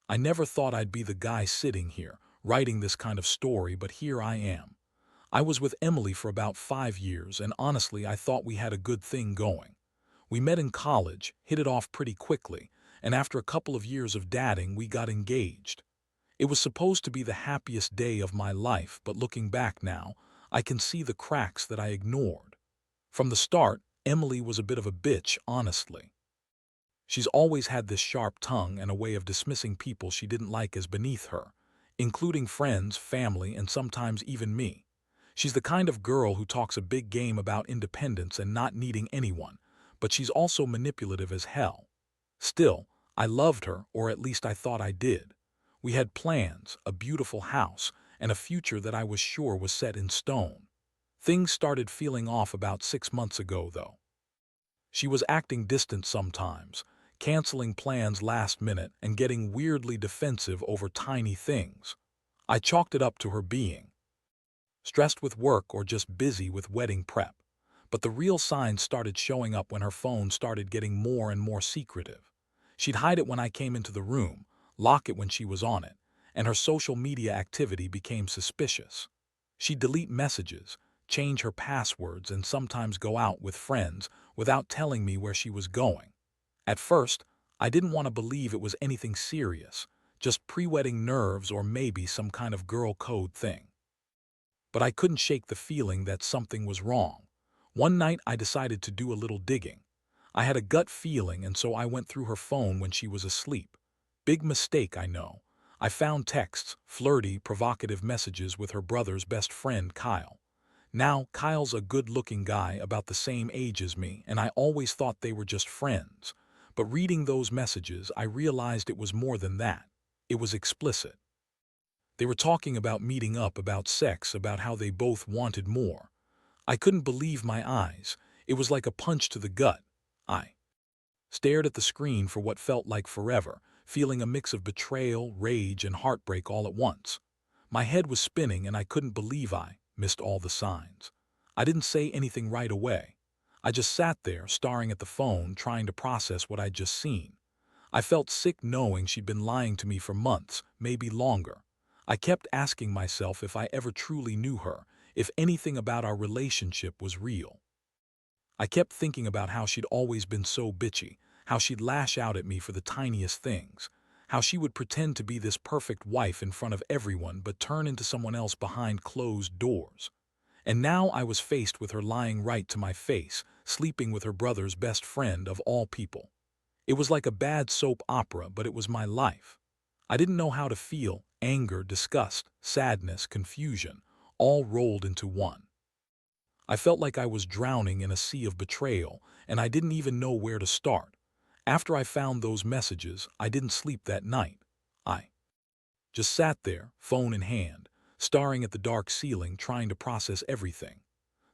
I never thought I'd be the guy sitting here, writing this kind of story, but here I am. I was with Emily for about 5 years, and honestly, I thought we had a good thing going. We met in college, hit it off pretty quickly, and after a couple of years of dating, we got engaged. It was supposed to be the happiest day of my life, but looking back now, I can see the cracks that I ignored. From the start, Emily was a bit of a bitch, honestly. She's always had this sharp tongue and a way of dismissing people she didn't like as beneath her, including friends, family, and sometimes even me. She's the kind of girl who talks a big game about independence and not needing anyone, but she's also manipulative as hell. Still, I loved her, or at least I thought I did. We had plans, a beautiful house, and a future that I was sure was set in stone. Things started feeling off about 6 months ago, though. She was acting distant sometimes, canceling plans last minute and getting weirdly defensive over tiny things. I chalked it up to her being stressed with work or just busy with wedding prep. But the real signs started showing up when her phone started getting more and more secretive. She'd hide it when I came into the room, lock it when she was on it, and her social media activity became suspicious. She'd delete messages, change her passwords, and sometimes go out with friends without telling me where she was going. At first, I didn't want to believe it was anything serious, just pre-wedding nerves or maybe some kind of girl code thing. But I couldn't shake the feeling that something was wrong. One night I decided to do a little digging. I had a gut feeling, and so I went through her phone when she was asleep. Big mistake, I know. I found texts, flirty, provocative messages with her brother's best friend, Kyle. Now, Kyle's a good-looking guy about the same age as me, and I always thought they were just friends. But reading those messages, I realized it was more than that. It was explicit. They were talking about meeting up, about sex, about how they both wanted more. I couldn't believe my eyes. It was like a punch to the gut. I stared at the screen for what felt like forever, feeling a mix of betrayal, rage, and heartbreak all at once. My head was spinning, and I couldn't believe I missed all the signs. I didn't say anything right away. I just sat there, staring at the phone, trying to process what I'd just seen. I felt sick knowing she'd been lying to me for months, maybe longer. I kept asking myself if I ever truly knew her, if anything about our relationship was real. I kept thinking about how she'd always been so bitchy, how she'd lash out at me for the tiniest things, how she would pretend to be this perfect wife in front of everyone but turn into someone else behind closed doors. And now I was faced with her lying right to my face, sleeping with her brother's best friend of all people. It was like a bad soap opera, but it was my life. I didn't know how to feel: anger, disgust, sadness, confusion, all rolled into one. I felt like I was drowning in a sea of betrayal, and I didn't even know where to start. After I found those messages, I didn't sleep that night. I just sat there, phone in hand, staring at the dark ceiling, trying to process everything.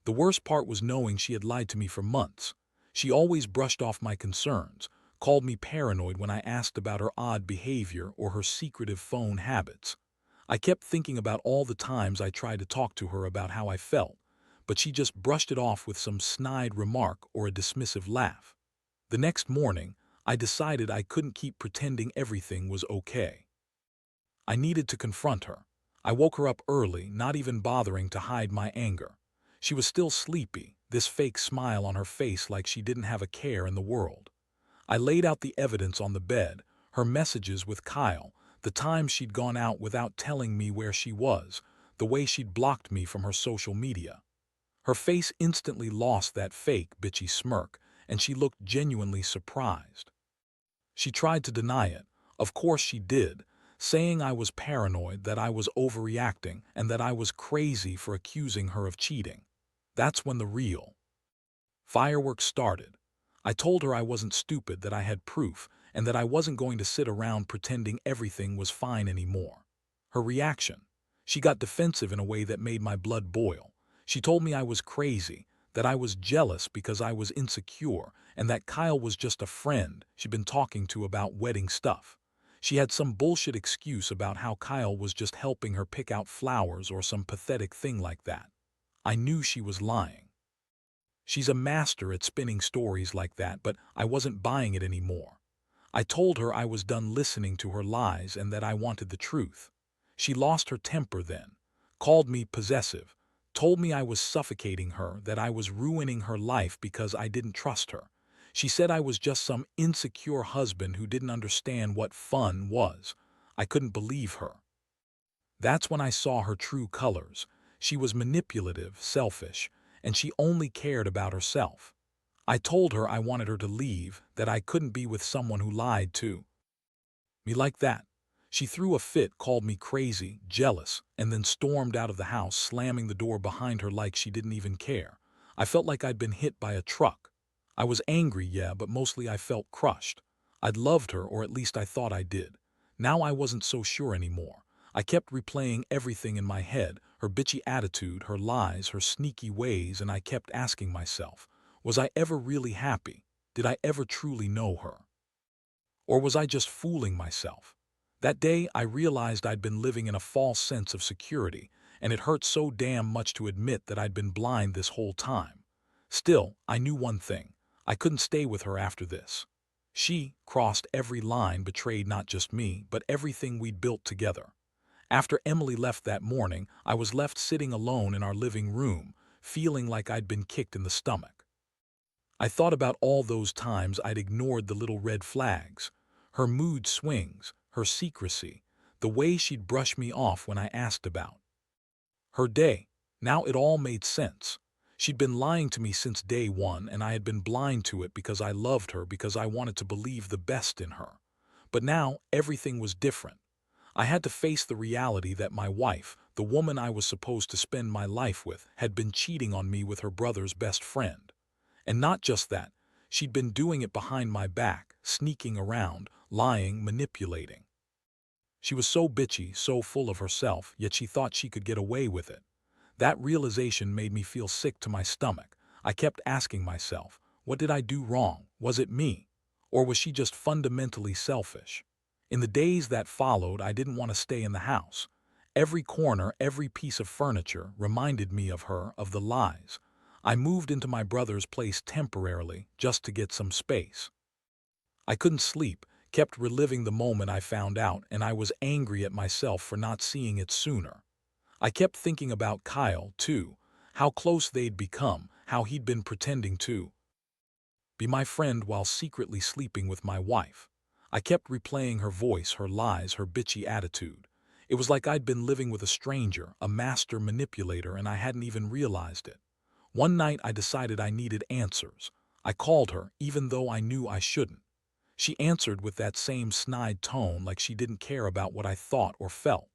The worst part was knowing she had lied to me for months. She always brushed off my concerns, called me paranoid when I asked about her odd behavior or her secretive phone habits. I kept thinking about all the times I tried to talk to her about how I felt, but she just brushed it off with some snide remark or a dismissive laugh. The next morning, I decided I couldn't keep pretending everything was okay. I needed to confront her. I woke her up early, not even bothering to hide my anger. She was still sleepy, this fake smile on her face like she didn't have a care in the world. I laid out the evidence on the bed: her messages with Kyle, the times she'd gone out without telling me where she was, the way she'd blocked me from her social media. Her face instantly lost that fake, bitchy smirk, and she looked genuinely surprised. She tried to deny it. Of course she did, saying I was paranoid, that I was overreacting, and that I was crazy for accusing her of cheating. That's when the real fireworks started. I told her I wasn't stupid, that I had proof, and that I wasn't going to sit around pretending everything was fine anymore. Her reaction: she got defensive in a way that made my blood boil. She told me I was crazy, that I was jealous because I was insecure, and that Kyle was just a friend she'd been talking to about wedding stuff. She had some bullshit excuse about how Kyle was just helping her pick out flowers or some pathetic thing like that. I knew she was lying. She's a master at spinning stories like that, but I wasn't buying it anymore. I told her I was done listening to her lies and that I wanted the truth. She lost her temper then, called me possessive, told me I was suffocating her, that I was ruining her life because I didn't trust her. She said I was just some insecure husband who didn't understand what fun was. I couldn't believe her. That's when I saw her true colors. She was manipulative, selfish, and she only cared about herself. I told her I wanted her to leave, that I couldn't be with someone who lied to me like that. She threw a fit, called me crazy, jealous, and then stormed out of the house, slamming the door behind her like she didn't even care. I felt like I'd been hit by a truck. I was angry, yeah, but mostly I felt crushed. I'd loved her, or at least I thought I did. Now I wasn't so sure anymore. I kept replaying everything in my head, her bitchy attitude, her lies, her sneaky ways, and I kept asking myself, was I ever really happy? Did I ever truly know her? Or was I just fooling myself? That day, I realized I'd been living in a false sense of security, and it hurt so damn much to admit that I'd been blind this whole time. Still, I knew one thing. I couldn't stay with her after this. She crossed every line, betrayed not just me, but everything we'd built together. After Emily left that morning, I was left sitting alone in our living room, feeling like I'd been kicked in the stomach. I thought about all those times I'd ignored the little red flags, her mood swings, her secrecy, the way she'd brush me off when I asked about her day. Now it all made sense. She'd been lying to me since day one, and I had been blind to it because I loved her, because I wanted to believe the best in her. But now everything was different. I had to face the reality that my wife, the woman I was supposed to spend my life with, had been cheating on me with her brother's best friend. And not just that, she'd been doing it behind my back, sneaking around, lying, manipulating. She was so bitchy, so full of herself, yet she thought she could get away with it. That realization made me feel sick to my stomach. I kept asking myself, what did I do wrong? Was it me? Or was she just fundamentally selfish? In the days that followed, I didn't want to stay in the house. Every corner, every piece of furniture reminded me of her, of the lies. I moved into my brother's place temporarily, just to get some space. I couldn't sleep, kept reliving the moment I found out, and I was angry at myself for not seeing it sooner. I kept thinking about Kyle, too, how close they'd become, how he'd been pretending to be my friend while secretly sleeping with my wife. I kept replaying her voice, her lies, her bitchy attitude. It was like I'd been living with a stranger, a master manipulator, and I hadn't even realized it. One night I decided I needed answers. I called her, even though I knew I shouldn't. She answered with that same snide tone, like she didn't care about what I thought or felt.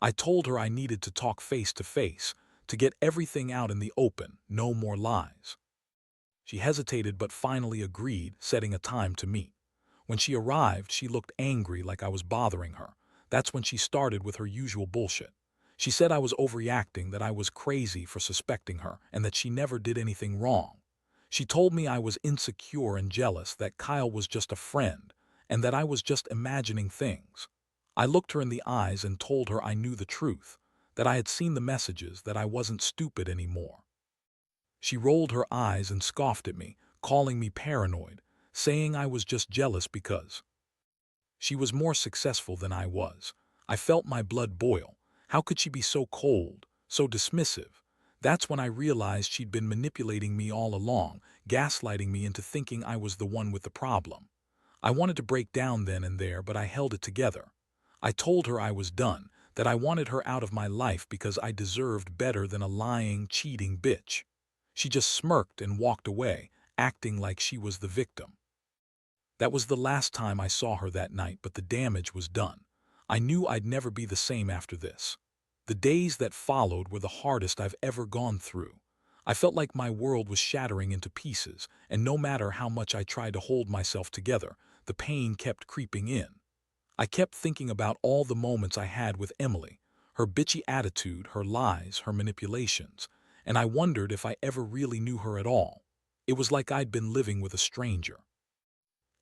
I told her I needed to talk face to face, to get everything out in the open, no more lies. She hesitated but finally agreed, setting a time to meet. When she arrived, she looked angry, like I was bothering her. That's when she started with her usual bullshit. She said I was overreacting, that I was crazy for suspecting her, and that she never did anything wrong. She told me I was insecure and jealous, that Kyle was just a friend, and that I was just imagining things. I looked her in the eyes and told her I knew the truth, that I had seen the messages, that I wasn't stupid anymore. She rolled her eyes and scoffed at me, calling me paranoid, saying I was just jealous because she was more successful than I was. I felt my blood boil. How could she be so cold, so dismissive? That's when I realized she'd been manipulating me all along, gaslighting me into thinking I was the one with the problem. I wanted to break down then and there, but I held it together. I told her I was done, that I wanted her out of my life because I deserved better than a lying, cheating bitch. She just smirked and walked away, acting like she was the victim. That was the last time I saw her that night, but the damage was done. I knew I'd never be the same after this. The days that followed were the hardest I've ever gone through. I felt like my world was shattering into pieces, and no matter how much I tried to hold myself together, the pain kept creeping in. I kept thinking about all the moments I had with Emily, her bitchy attitude, her lies, her manipulations, and I wondered if I ever really knew her at all. It was like I'd been living with a stranger.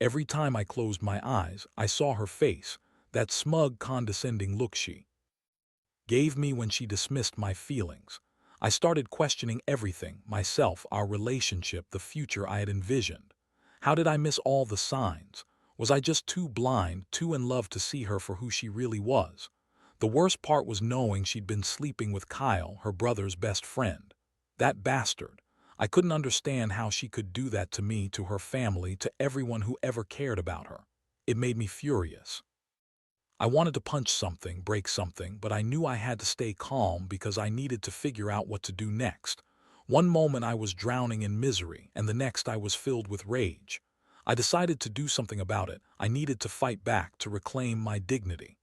Every time I closed my eyes, I saw her face, that smug, condescending look she gave me when she dismissed my feelings. I started questioning everything, myself, our relationship, the future I had envisioned. How did I miss all the signs? Was I just too blind, too in love to see her for who she really was? The worst part was knowing she'd been sleeping with Kyle, her brother's best friend. That bastard. I couldn't understand how she could do that to me, to her family, to everyone who ever cared about her. It made me furious. I wanted to punch something, break something, but I knew I had to stay calm because I needed to figure out what to do next. One moment I was drowning in misery, and the next I was filled with rage. I decided to do something about it. I needed to fight back, to reclaim my dignity.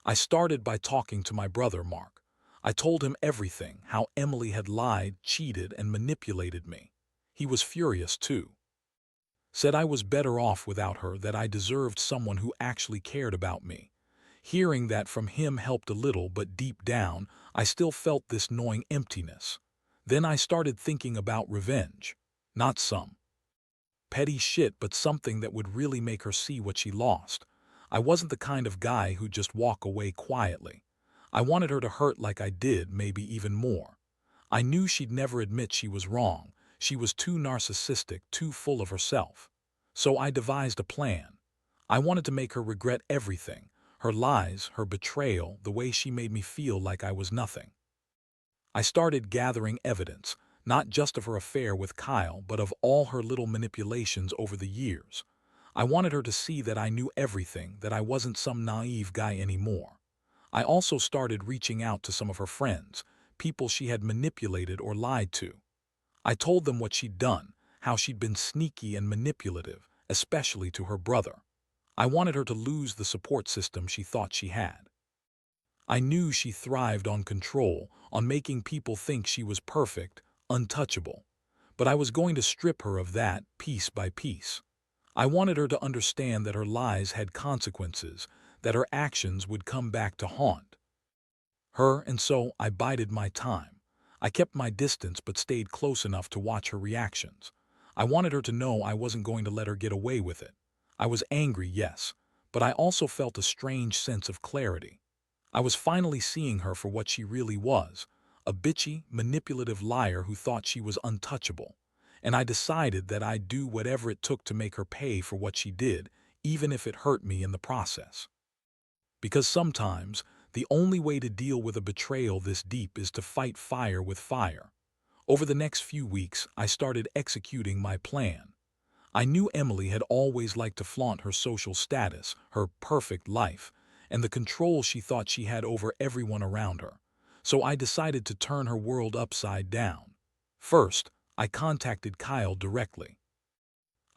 I started by talking to my brother, Mark. I told him everything, how Emily had lied, cheated, and manipulated me. He was furious too. Said I was better off without her, that I deserved someone who actually cared about me. Hearing that from him helped a little, but deep down, I still felt this gnawing emptiness. Then I started thinking about revenge. Not some petty shit, but something that would really make her see what she lost. I wasn't the kind of guy who'd just walk away quietly. I wanted her to hurt like I did, maybe even more. I knew she'd never admit she was wrong. She was too narcissistic, too full of herself. So I devised a plan. I wanted to make her regret everything. Her lies, her betrayal, the way she made me feel like I was nothing. I started gathering evidence, not just of her affair with Kyle, but of all her little manipulations over the years. I wanted her to see that I knew everything, that I wasn't some naive guy anymore. I also started reaching out to some of her friends, people she had manipulated or lied to. I told them what she'd done, how she'd been sneaky and manipulative, especially to her brother. I wanted her to lose the support system she thought she had. I knew she thrived on control, on making people think she was perfect, untouchable. But I was going to strip her of that, piece by piece. I wanted her to understand that her lies had consequences, that her actions would come back to haunt her, and so I bided my time. I kept my distance but stayed close enough to watch her reactions. I wanted her to know I wasn't going to let her get away with it. I was angry, yes, but I also felt a strange sense of clarity. I was finally seeing her for what she really was, a bitchy, manipulative liar who thought she was untouchable. And I decided that I'd do whatever it took to make her pay for what she did, even if it hurt me in the process. Because sometimes, the only way to deal with a betrayal this deep is to fight fire with fire. Over the next few weeks, I started executing my plan. I knew Emily had always liked to flaunt her social status, her perfect life, and the control she thought she had over everyone around her. So I decided to turn her world upside down. First, I contacted Kyle directly.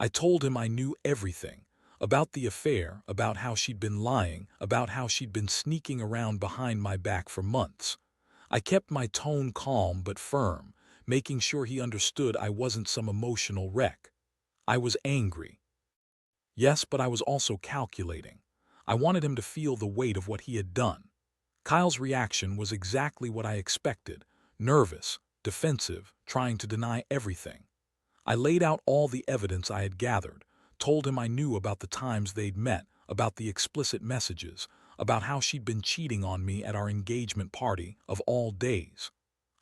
I told him I knew everything about the affair, about how she'd been lying, about how she'd been sneaking around behind my back for months. I kept my tone calm but firm, making sure he understood I wasn't some emotional wreck. I was angry. Yes, but I was also calculating. I wanted him to feel the weight of what he had done. Kyle's reaction was exactly what I expected: nervous, defensive, trying to deny everything. I laid out all the evidence I had gathered, told him I knew about the times they'd met, about the explicit messages, about how she'd been cheating on me at our engagement party, of all days.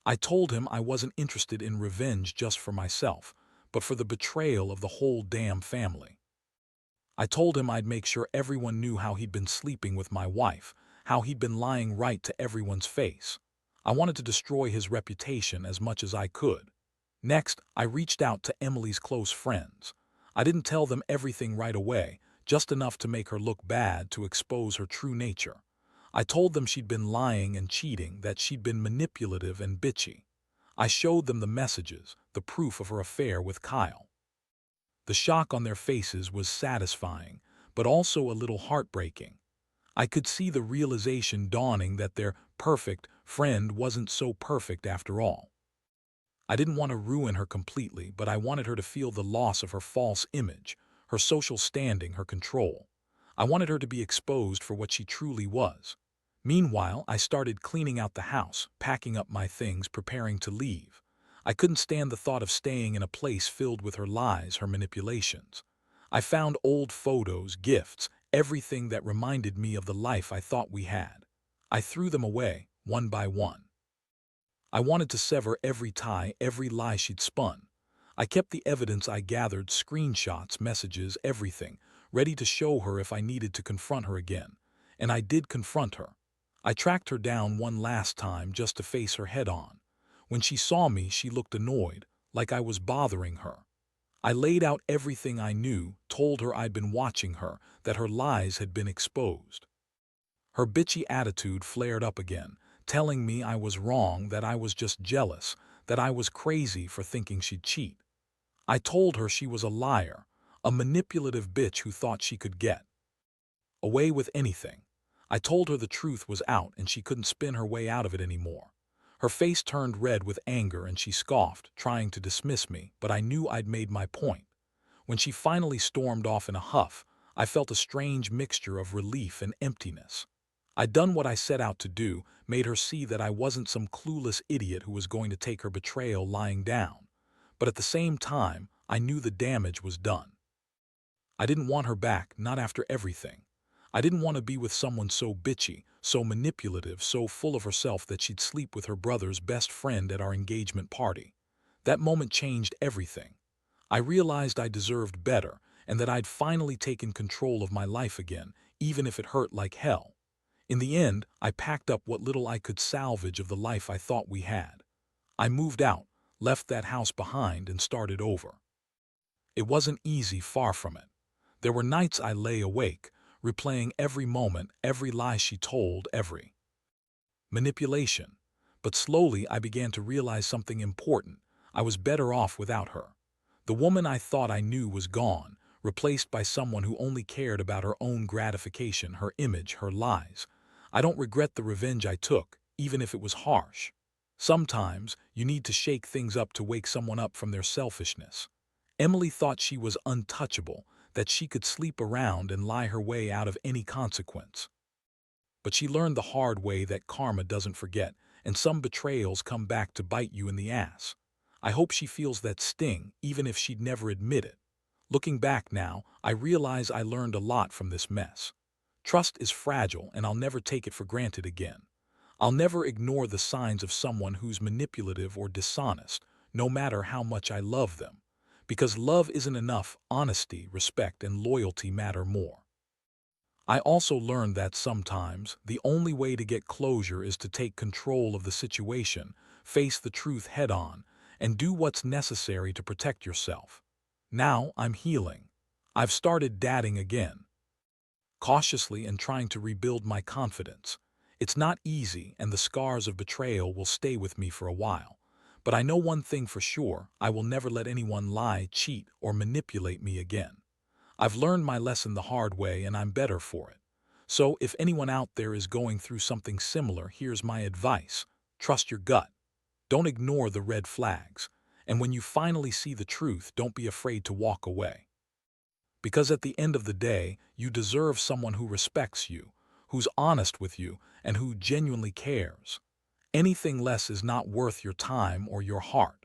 I told him I wasn't interested in revenge just for myself, but for the betrayal of the whole damn family. I told him I'd make sure everyone knew how he'd been sleeping with my wife, how he'd been lying right to everyone's face. I wanted to destroy his reputation as much as I could. Next, I reached out to Emily's close friends. I didn't tell them everything right away, just enough to make her look bad, to expose her true nature. I told them she'd been lying and cheating, that she'd been manipulative and bitchy. I showed them the messages, the proof of her affair with Kyle. The shock on their faces was satisfying, but also a little heartbreaking. I could see the realization dawning that their perfect friend wasn't so perfect after all. I didn't want to ruin her completely, but I wanted her to feel the loss of her false image, her social standing, her control. I wanted her to be exposed for what she truly was. Meanwhile, I started cleaning out the house, packing up my things, preparing to leave. I couldn't stand the thought of staying in a place filled with her lies, her manipulations. I found old photos, gifts, everything that reminded me of the life I thought we had. I threw them away, one by one. I wanted to sever every tie, every lie she'd spun. I kept the evidence I gathered, screenshots, messages, everything, ready to show her if I needed to confront her again. And I did confront her. I tracked her down one last time just to face her head on. When she saw me, she looked annoyed, like I was bothering her. I laid out everything I knew, told her I'd been watching her, that her lies had been exposed. Her bitchy attitude flared up again, telling me I was wrong, that I was just jealous, that I was crazy for thinking she'd cheat. I told her she was a liar, a manipulative bitch who thought she could get away with anything. I told her the truth was out and she couldn't spin her way out of it anymore. Her face turned red with anger and she scoffed, trying to dismiss me, but I knew I'd made my point. When she finally stormed off in a huff, I felt a strange mixture of relief and emptiness. I'd done what I set out to do, made her see that I wasn't some clueless idiot who was going to take her betrayal lying down. But at the same time, I knew the damage was done. I didn't want her back, not after everything. I didn't want to be with someone so bitchy, so manipulative, so full of herself that she'd sleep with her brother's best friend at our engagement party. That moment changed everything. I realized I deserved better and that I'd finally taken control of my life again, even if it hurt like hell. In the end, I packed up what little I could salvage of the life I thought we had. I moved out, left that house behind, and started over. It wasn't easy, far from it. There were nights I lay awake, replaying every moment, every lie she told, every manipulation. But slowly I began to realize something important. I was better off without her. The woman I thought I knew was gone, replaced by someone who only cared about her own gratification, her image, her lies. I don't regret the revenge I took, even if it was harsh. Sometimes you need to shake things up to wake someone up from their selfishness. Emily thought she was untouchable, that she could sleep around and lie her way out of any consequence. But she learned the hard way that karma doesn't forget, and some betrayals come back to bite you in the ass. I hope she feels that sting, even if she'd never admit it. Looking back now, I realize I learned a lot from this mess. Trust is fragile, and I'll never take it for granted again. I'll never ignore the signs of someone who's manipulative or dishonest, no matter how much I love them. Because love isn't enough, honesty, respect, and loyalty matter more. I also learned that sometimes the only way to get closure is to take control of the situation, face the truth head-on, and do what's necessary to protect yourself. Now I'm healing. I've started dating again, cautiously, and trying to rebuild my confidence. It's not easy, and the scars of betrayal will stay with me for a while. But I know one thing for sure: I will never let anyone lie, cheat, or manipulate me again. I've learned my lesson the hard way, and I'm better for it. So if anyone out there is going through something similar, here's my advice. Trust your gut. Don't ignore the red flags. And when you finally see the truth, don't be afraid to walk away. Because at the end of the day, you deserve someone who respects you, who's honest with you, and who genuinely cares. Anything less is not worth your time or your heart.